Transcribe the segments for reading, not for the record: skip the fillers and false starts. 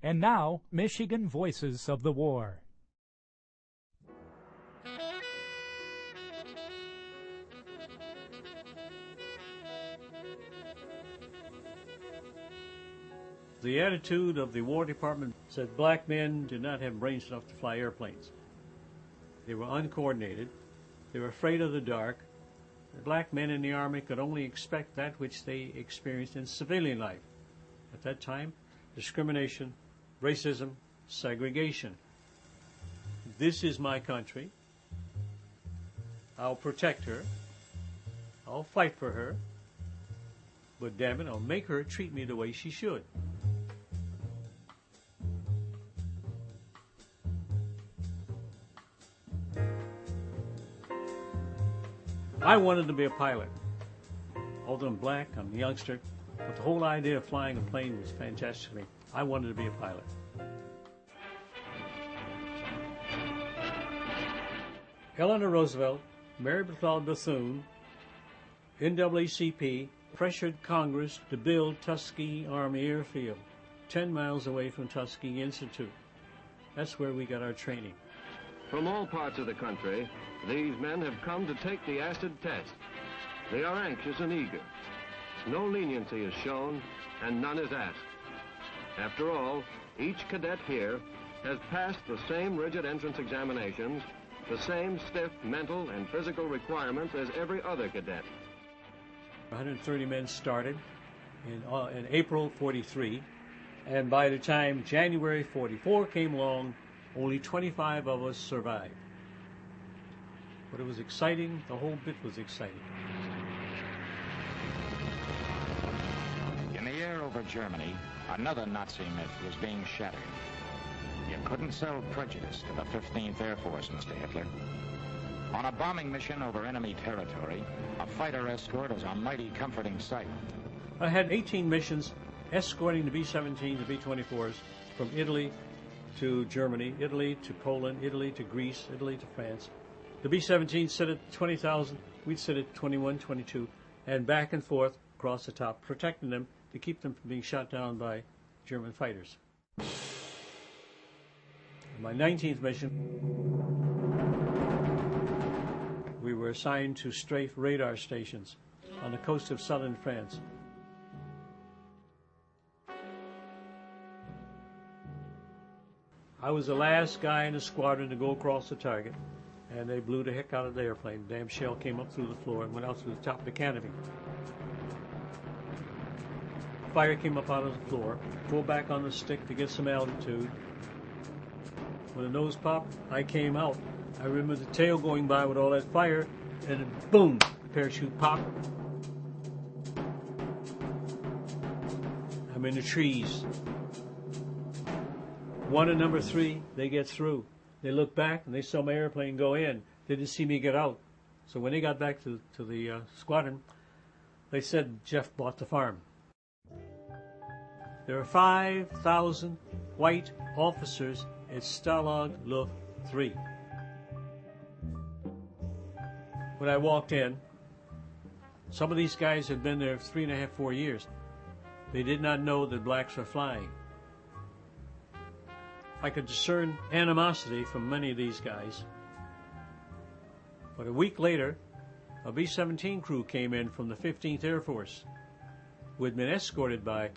And now, Michigan Voices of the War. The attitude of the War Department said black men did not have brains enough to fly airplanes. They were uncoordinated. They were afraid of the dark. The black men in the Army could only expect that which they experienced in civilian life. At that time, discrimination, racism, segregation. This is my country. I'll protect her. I'll fight for her. But damn it, I'll make her treat me the way she should. I wanted to be a pilot. Although I'm black, I'm a youngster, but the whole idea of flying a plane was fantastic to me. I wanted to be a pilot. Eleanor Roosevelt, Mary Bethune Bethune, NAACP pressured Congress to build Tuskegee Army Airfield, 10 miles away from Tuskegee Institute. That's where we got our training. From all parts of the country, these men have come to take the acid test. They are anxious and eager. No leniency is shown, and none is asked. After all, each cadet here has passed the same rigid entrance examinations, the same stiff mental and physical requirements as every other cadet. 130 men started in April 43, and by the time January 44 came along, only 25 of us survived. But it was exciting. The whole bit was exciting. In the air over Germany, another Nazi myth was being shattered. You couldn't sell prejudice to the 15th Air Force, Mr. Hitler. On a bombing mission over enemy territory, a fighter escort is a mighty comforting sight. I had 18 missions escorting the B-17s and B-24s from Italy to Germany, Italy to Poland, Italy to Greece, Italy to France. The B-17 sit at 20,000, we'd sit at 21, 22, and back and forth across the top, protecting them to keep them from being shot down by German fighters. My 19th mission, we were assigned to strafe radar stations on the coast of southern France. I was the last guy in the squadron to go across the target, and they blew the heck out of the airplane. The damn shell came up through the floor and went out through the top of the canopy. Fire came up out of the floor, pulled back on the stick to get some altitude. When the nose popped, I came out. I remember the tail going by with all that fire, and then boom, the parachute popped. I'm in the trees. 1 and number 3, they get through. They look back and they saw my airplane go in. They didn't see me get out. So when they got back to the squadron, they said Jeff bought the farm. There are 5,000 white officers at Stalag Luft 3. When I walked in, some of these guys had been there 3.5, 4 years. They did not know that blacks were flying. I could discern animosity from many of these guys. But a week later, a B-17 crew came in from the 15th Air Force, who had been escorted by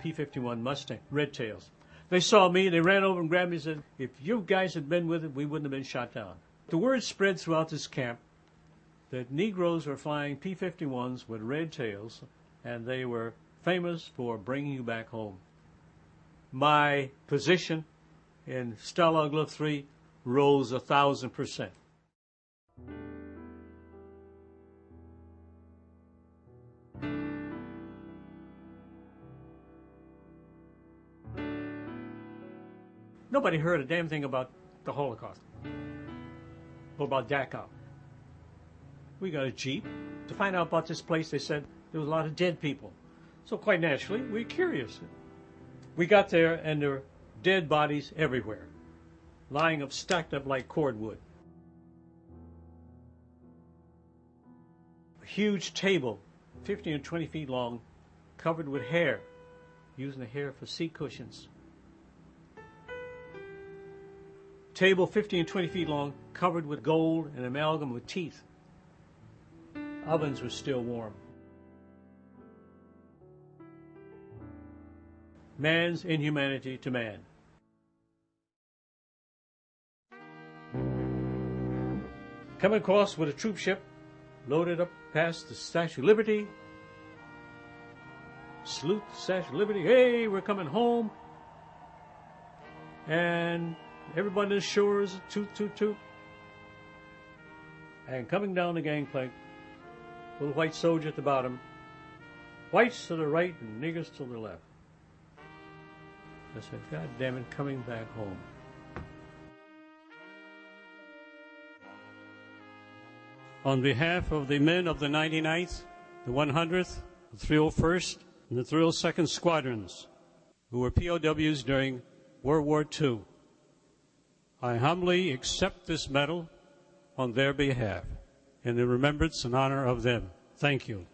P-51 Mustang, Red Tails. They saw me, they ran over and grabbed me and said, if you guys had been with it, we wouldn't have been shot down. The word spread throughout this camp that Negroes were flying P-51s with red tails, and they were famous for bringing you back home. My position in Stalag Luft 3 rose 1,000%. Nobody heard a damn thing about the Holocaust or about Dachau. We got a Jeep. To find out about this place, they said there was a lot of dead people. So quite naturally, we were curious. We got there, and there were dead bodies everywhere, lying up, stacked up like cordwood. A huge table, 15 or 20 feet long, covered with hair, using the hair for seat cushions. table 15 and 20 feet long, covered with gold and amalgam with teeth. Ovens were still warm. Man's inhumanity to man. Coming across with a troop ship, loaded up past the Statue of Liberty. Salute the Statue of Liberty. Hey, we're coming home. And everybody on the shores, toot, toot, toot. And coming down the gangplank, little white soldier at the bottom. Whites to the right and niggers to the left. I said, God damn it, coming back home. On behalf of the men of the 99th, the 100th, the 301st, and the 302nd Squadrons, who were POWs during World War II, I humbly accept this medal on their behalf in the remembrance and honor of them. Thank you.